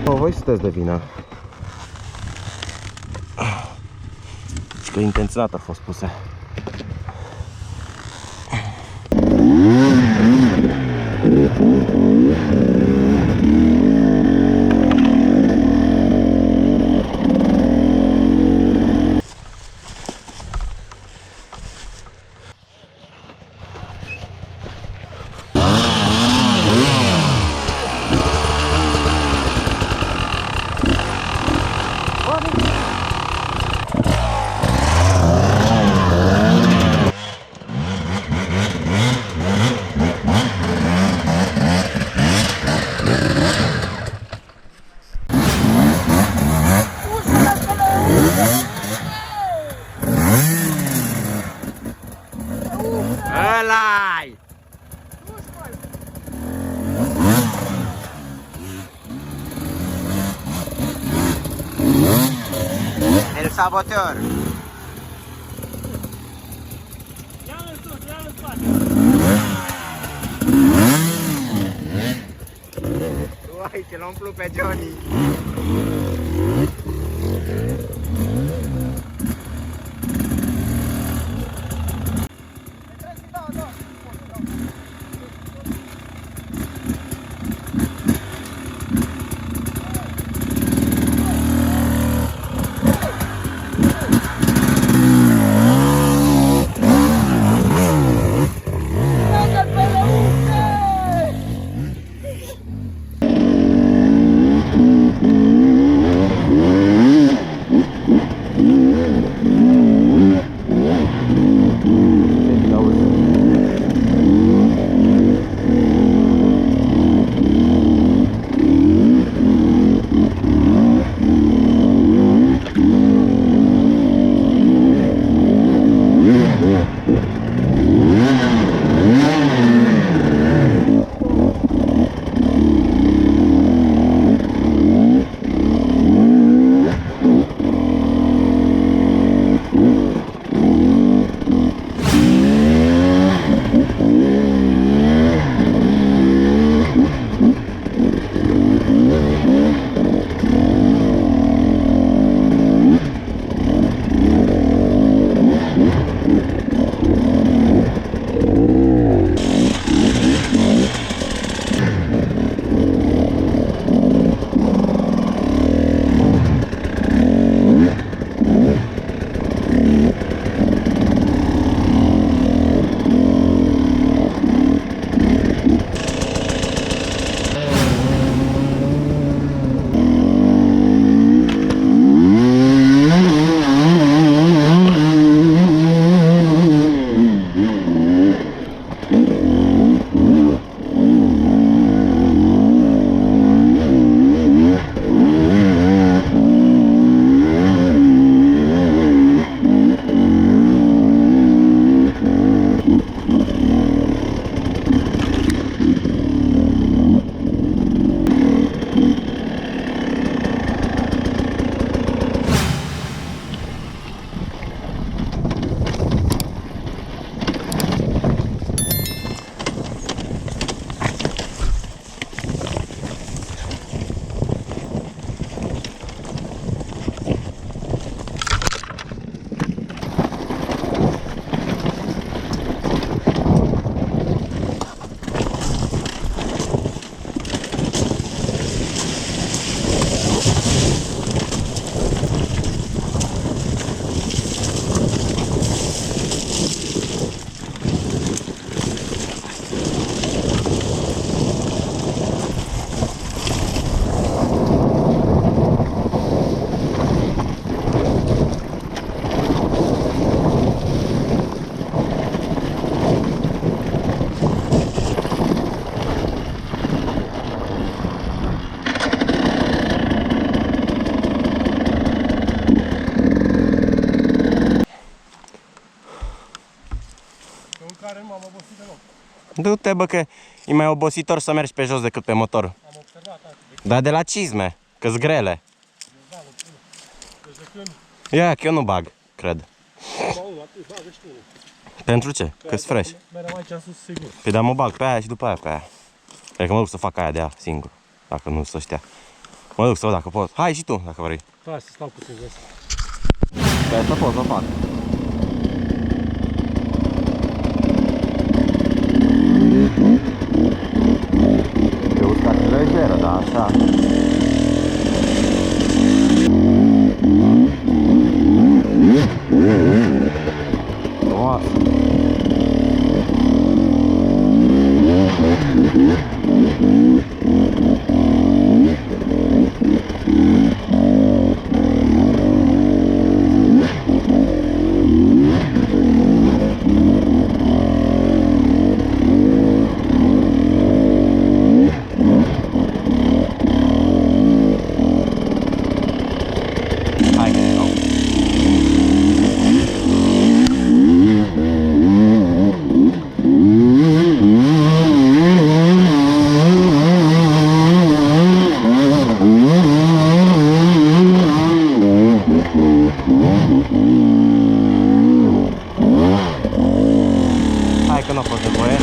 Voi sunteți de vină. Că intenționat a fost puse. Ăla-i! El saboteur! Ia-l în sus, ia-l în spate! Uai, ce l-a umplut pe Johnny! Du-te, bă, că e mai obositor să mergi pe jos decât pe motor. Am observat asta. Dar de la cizme, că-s grele. Deci de când Ia, că eu nu bag, cred. am unul, atât, bagă și tu unul. Pentru ce? Că-s fresh. Mereu aici în sus, sigur. Păi da, mă bag pe aia și după aia pe aia. Cred că mă duc să fac aia de aia singur. Dacă nu să știa. Mă duc să văd dacă pot. Hai și tu, dacă vrei. Hai să stau puțin, vezi. Pe să pot să o fac. E uscat lejeră, da, așa. Frumoasă. Hai că ne dau. Hai că nu a fost nevoie.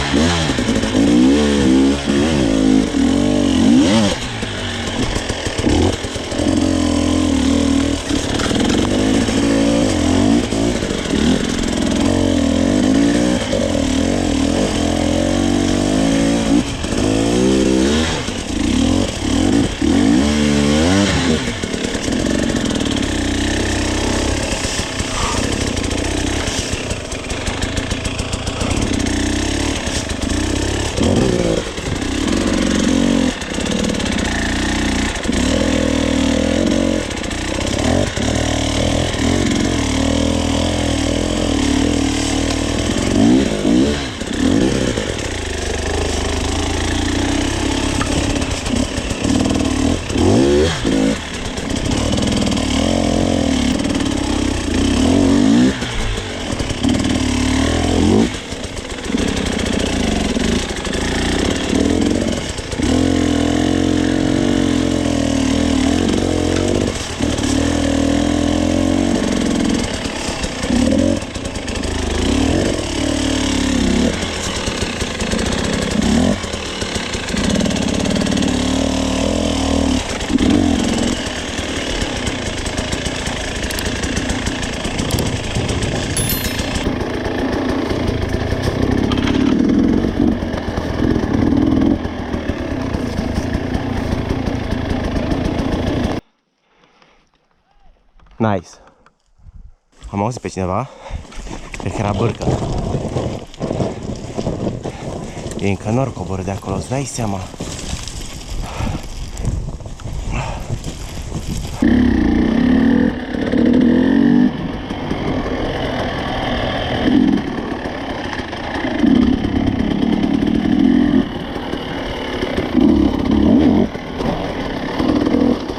Nice. Am auzit pe cineva? Cred că era Bârcă. E încă nor coborâ de acolo, îți dai seama?